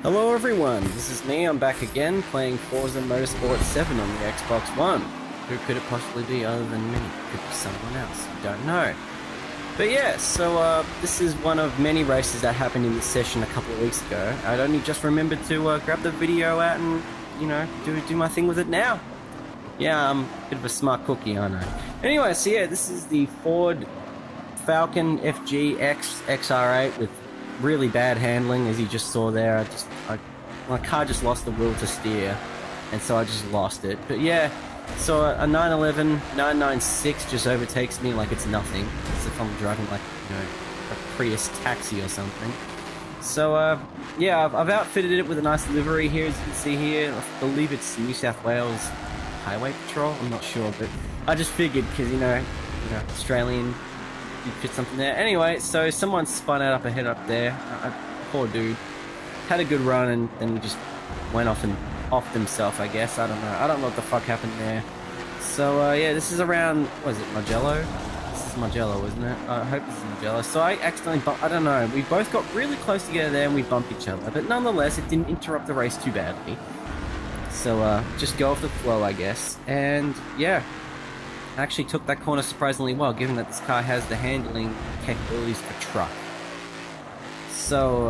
Hello everyone, this is me, I'm back again playing Forza Motorsport 7 on the Xbox One. Who could it possibly be other than me? Could be someone else, I don't know. But yeah, so this is one of many races that happened in this session a couple of weeks ago. I'd only just remembered to grab the video out and, you know, do my thing with it now. Yeah, I'm a bit of a smart cookie, aren't I? Anyway, so yeah, this is the Ford Falcon FG X XR8 with really bad handling, as you just saw there. My car just lost the will to steer, and so I just lost it. But yeah, so a 911 996 just overtakes me like it's nothing. As if I'm driving like, you know, a Prius taxi or something. So yeah, I've outfitted it with a nice livery here, as you can see here. I believe it's New South Wales Highway Patrol, I'm not sure, but I just figured, because you know, Australian, you fit something there. Anyway, so someone spun out up ahead up there. Poor dude. Had a good run and then he just went off and offed himself, I guess. I don't know what the fuck happened there. So yeah, this is around, what is it, Mugello? This is Mugello, isn't it? I hope this is Mugello. So I accidentally bumped, I don't know, we both got really close together there and we bumped each other. But nonetheless, it didn't interrupt the race too badly. So just go off the flow, I guess. And yeah, I actually took that corner surprisingly well, given that this car has the handling capabilities of a truck. So,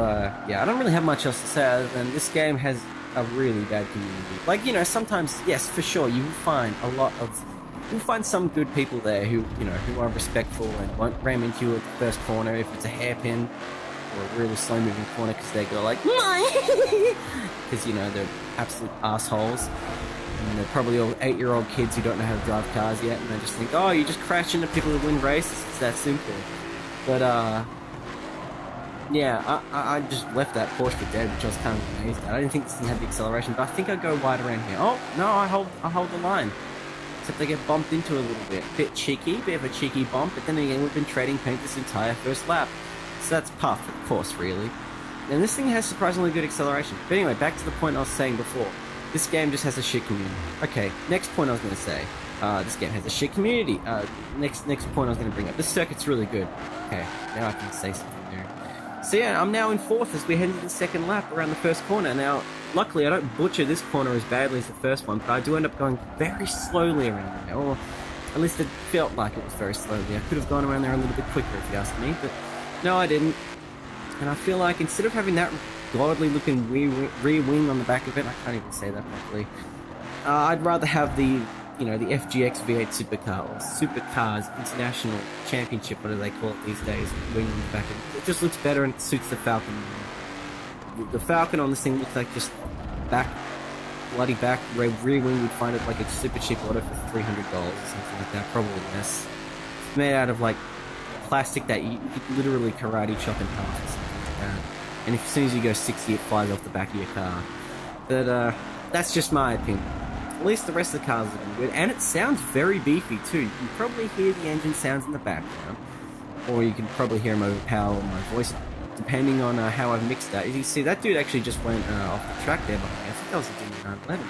yeah, I don't really have much else to say other than this game has a really bad community. Like, you know, sometimes, yes, for sure, you will find you'll find some good people there who, you know, who are respectful and won't ram into you at the first corner if it's a hairpin or a really slow-moving corner because they go like, because, you know, they're absolute assholes. And they're probably all 8-year-old kids who don't know how to drive cars yet, and they just think, oh, you just crash into people who win races, it's that simple. But, yeah, I just left that Porsche for dead, which I was kind of amazed at. I didn't think this thing had the acceleration, but I think I'd go wide around here. Oh, no, I hold the line. Except they get bumped into a little bit. Bit cheeky, bit of a cheeky bump, but then again, we've been trading paint this entire first lap. So that's puff, of course, really. And this thing has surprisingly good acceleration. But anyway, back to the point I was saying before. This game just has a shit community. Okay, next point I was going to say. This game has a shit community. Next point I was going to bring up. This circuit's really good. Okay, now I can say something there. So yeah, I'm now in 4th as we head into the second lap around the first corner. Now, luckily I don't butcher this corner as badly as the first one, but I do end up going very slowly around there. Or at least it felt like it was very slowly. I could have gone around there a little bit quicker if you asked me, but no, I didn't. And I feel like instead of having that godly looking rear wing on the back of it, I can't even say that properly, I'd rather have the, you know, the FGX V8 Supercar, or Supercars International Championship, whatever they call it these days, wing on the back of it. It just looks better and it suits the Falcon. The Falcon on this thing looks like just bloody back rear wing. You'd find it like a super cheap auto for $300 or something like that, probably less. It's made out of like plastic that you could literally karate chop in half or something like that. And as soon as you go 60, it flies off the back of your car. But that's just my opinion. At least the rest of the cars are looking good, and it sounds very beefy too. You can probably hear the engine sounds in the background, or you can probably hear them overpower my voice, depending on how I've mixed that. You see, that dude actually just went off the track there behind me. I think that was a Demon 911.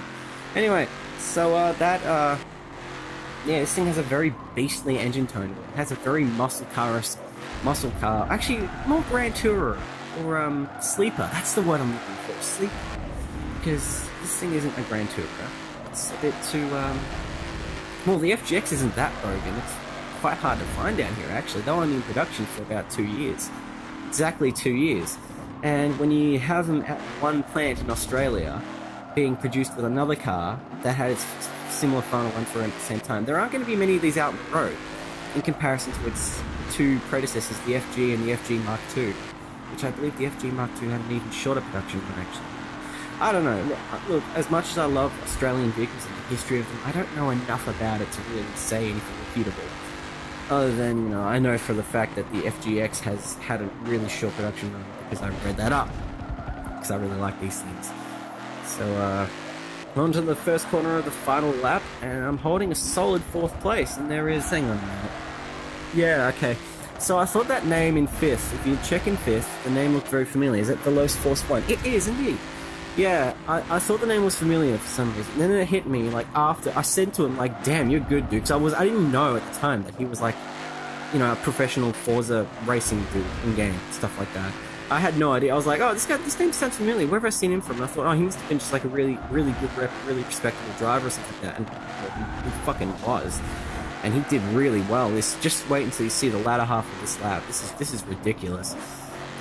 Anyway, so yeah, this thing has a very beastly engine tone. It has a very muscle car, actually more Grand Tourer or sleeper. That's the word I'm looking for, sleeper, because this thing isn't a Grand Tourer. It's a bit too, well, the FGX isn't that broken. It's quite hard to find down here, actually. They were only in production for about 2 years. Exactly 2 years. And when you have them at one plant in Australia being produced with another car that had its similar final run for at the same time, there aren't going to be many of these out on the road in comparison to its two predecessors, the FG and the FG Mark II, which I believe the FG Mark II had an even shorter production run, actually. I don't know. Look, as much as I love Australian vehicles and the history of them, I don't know enough about it to really say anything reputable. Other than, you know, I know for the fact that the FGX has had a really short production run because I read that up. Because I really like these things. So, on to the first corner of the final lap, and I'm holding a solid 4th place, and there is... Hang on a minute. Yeah, okay. So I thought that name in 5th, if you check in 5th, the name looked very familiar. Is it Veloce Force 1? It is, indeed. Yeah, I thought the name was familiar for some reason. And then it hit me, like, after, I said to him, like, damn, you're good, dude. Because I didn't know at the time that he was, like, you know, a professional Forza racing dude in-game, stuff like that. I had no idea. I was like, oh, this name sounds familiar. Where have I seen him from? And I thought, oh, he must have been just like a really, really good rep, really respectable driver or something like that. And well, he fucking was. And he did really well. Just wait until you see the latter half of this lap. This is ridiculous.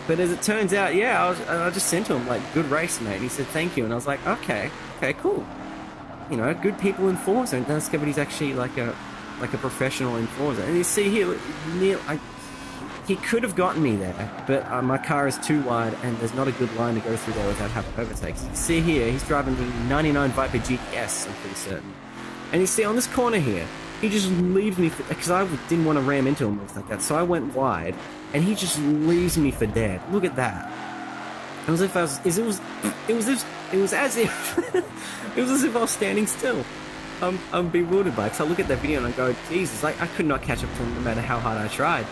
But as it turns out, yeah, I just sent to him like, good race, mate. And he said thank you, and I was like, okay, cool. You know, good people in Forza. And then I discovered he's actually like a professional in Forza. And you see here, Neil, he could have gotten me there, but my car is too wide, and there's not a good line to go through there without having overtakes. You see here, he's driving the 99 Viper GTS, I'm pretty certain. And you see on this corner here, he just leaves me, because I didn't want to ram into him or like that, so I went wide, and he just leaves me for dead. Look at that. It was as if I was standing still. I'm bewildered by it, because I look at that video and I go, Jesus, I could not catch up to him no matter how hard I tried.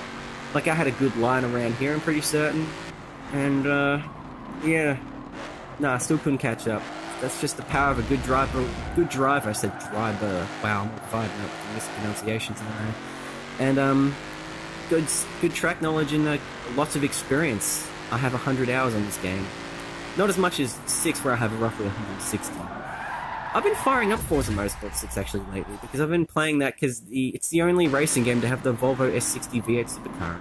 Like, I had a good line around here, I'm pretty certain. And, yeah. Nah, I still couldn't catch up. That's just the power of a good driver. Good driver. I said driver. Wow, I'm on fire now with mispronunciations in there. And, good track knowledge and lots of experience. I have 100 hours on this game. Not as much as 6, where I have roughly 160. I've been firing up Forza Motorsport 6 actually lately, because I've been playing that because it's the only racing game to have the Volvo S60 V8 supercar.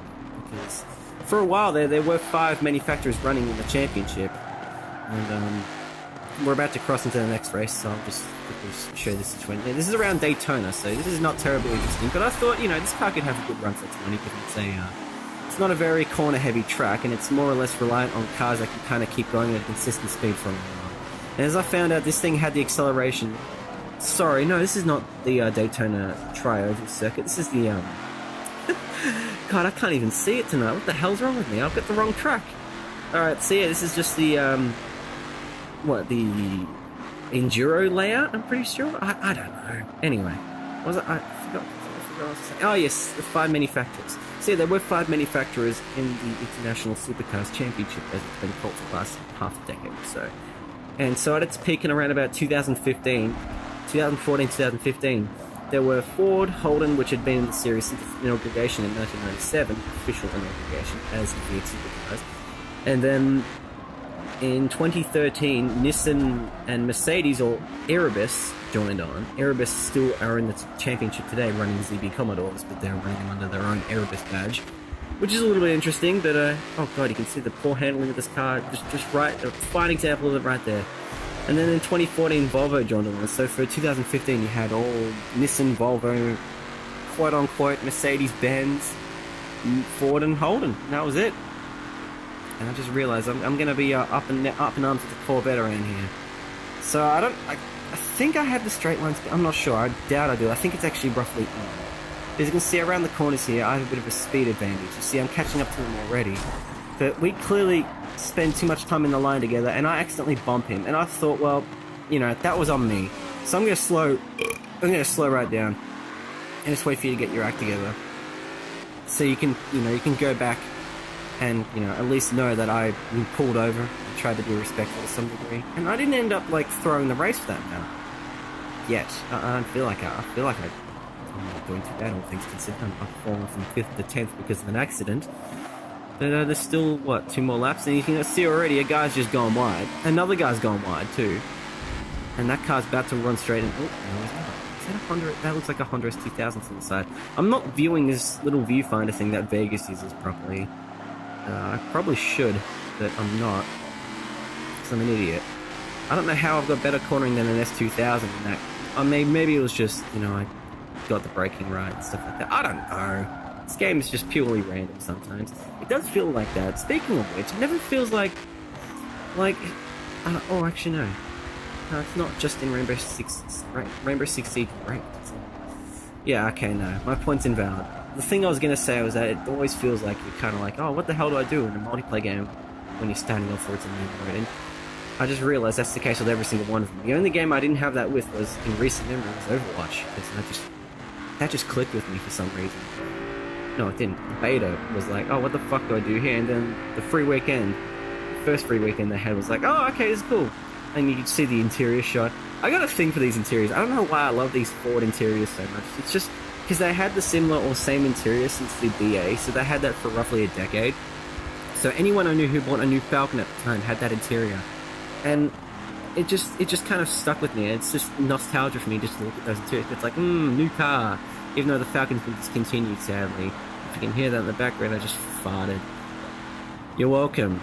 Because for a while there were 5 manufacturers running in the championship, and we're about to cross into the next race, so I'll just quickly show this to 20. This is around Daytona, so this is not terribly interesting, but I thought, you know, this car could have a good run for 20, because it's not a very corner-heavy track, and it's more or less reliant on cars that can kind of keep going at a consistent speed for a while. And as I found out, this thing had the acceleration. Sorry, no, this is not the Daytona Tri-Oval circuit. This is the, God, I can't even see it tonight. What the hell's wrong with me? I've got the wrong track. Alright, so yeah, this is just the, the Enduro layout, I'm pretty sure? I don't know. Anyway, I forgot what I was saying. Oh yes, the 5 manufacturers. So yeah, there were 5 manufacturers in the International Supercars Championship, as it's been called for the last half a decade or so. And so at its peak in around about 2014, 2015, there were Ford, Holden, which had been in the series since its inauguration in 1997, official inauguration as the V8 Supercars. And then in 2013, Nissan and Mercedes, or Erebus, joined on. Erebus still are in the championship today running ZB Commodores, but they're running them under their own Erebus badge. Which is a little bit interesting, but, oh god, you can see the poor handling of this car, just right, a fine example of it right there. And then in 2014, Volvo joined on. So for 2015, you had all Nissan, Volvo, quote-unquote, Mercedes-Benz, Ford and Holden, and that was it. And I just realized I'm going to be up in arms with the Corvette around here. So I think I have the straight lines, but I'm not sure, I doubt I do. I think it's actually roughly As you can see around the corners here, I have a bit of a speed advantage. You see, I'm catching up to him already. But we clearly spend too much time in the line together, and I accidentally bump him. And I thought, well, you know, that was on me. So I'm going to slow right down. And just wait for you to get your act together. So you can, you can go back and, at least know that I've been pulled over and tried to be respectful to some degree. And I didn't end up, throwing the race for that now. Yet. I don't feel like I'm not doing too bad, all things considered. I've fallen from 5th to 10th because of an accident. But there's still, 2 more laps? And you can see already a guy's just gone wide. Another guy's gone wide, too. And that car's about to run straight in. Oh, no, is that a Honda? That looks like a Honda S2000 on the side. I'm not viewing this little viewfinder thing that Vegas uses properly. I probably should, but I'm not. Because I'm an idiot. I don't know how I've got better cornering than an S2000 in that. I mean, maybe it was just, I got the braking right and stuff like that. I don't know. This game is just purely random sometimes. It does feel like that. Speaking of which, it never feels like oh, actually no. No, it's not just in Rainbow Six Siege ranked. Yeah, okay, no. My point's invalid. The thing I was going to say was that it always feels like you're kind of like, oh, what the hell do I do in a multiplayer game when you're standing off towards a new mode? And I just realized that's the case with every single one of them. The only game I didn't have that with was, in recent memory, was Overwatch. Because that just clicked with me for some reason. No, it didn't. The beta was like, oh, what the fuck do I do here? And then the free weekend, the first free weekend they had was like, oh, okay, this is cool. And you could see the interior shot. I got a thing for these interiors. I don't know why I love these Ford interiors so much. It's just because they had the similar or same interior since the BA, so they had that for roughly a decade. So anyone I knew who bought a new Falcon at the time had that interior, and it just kind of stuck with me. It's just nostalgia for me just to look at those interiors. It's like, new car, even though the Falcon's been discontinued, sadly. If you can hear that in the background, I just farted. You're welcome.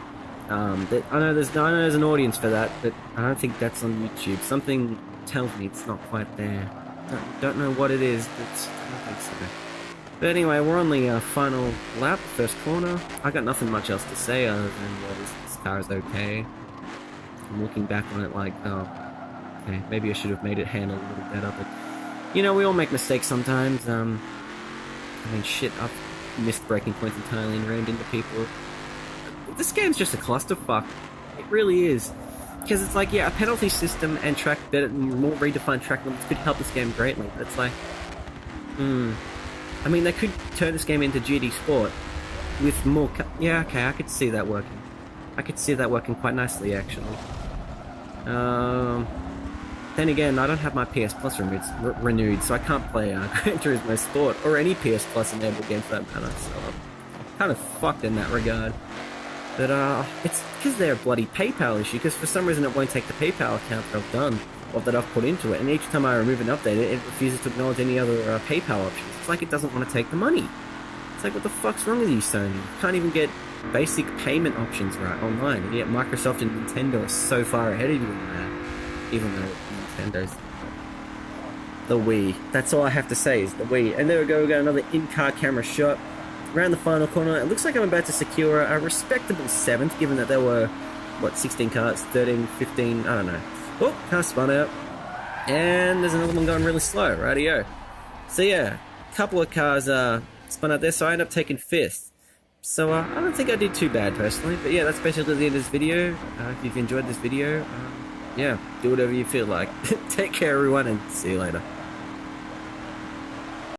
I know there's an audience for that, but I don't think that's on YouTube. Something tells me it's not quite there. Don't know what it is, but I don't think so. But anyway, we're on the final lap, first corner. I got nothing much else to say other than this car is okay. I'm looking back on it like, oh, okay, maybe I should have made it handle a little better, but you know, we all make mistakes sometimes. I mean, shit, I've missed braking points entirely and rammed into people. This game's just a clusterfuck. It really is. Because it's like, yeah, a penalty system and more redefined track limits could help this game greatly, but it's like, I mean, they could turn this game into GD Sport with more... yeah, okay, I could see that working. I could see that working quite nicely, actually. Then again, I don't have my PS Plus renewed, so I can't play Gran Turismo Sport, or any PS Plus enabled game for that matter, so I'm kind of fucked in that regard. But it's because they're a bloody PayPal issue, because for some reason it won't take the PayPal account that I've done, or that I've put into it, and each time I remove an update, it refuses to acknowledge any other PayPal options. It's like it doesn't want to take the money. It's like, what the fuck's wrong with you, Sony? You can't even get basic payment options right online, and yet Microsoft and Nintendo are so far ahead of you in that, even though Nintendo's the Wii. That's all I have to say is the Wii. And there we go, we got another in-car camera shot. Around the final corner, it looks like I'm about to secure a respectable 7th, given that there were, what, 16 cars, 13, 15, I don't know. Oh, car spun out. And there's another one going really slow, rightio. So yeah, a couple of cars spun out there, so I ended up taking 5th. So I don't think I did too bad, personally. But yeah, that's basically the end of this video. If you've enjoyed this video, yeah, do whatever you feel like. Take care, everyone, and see you later.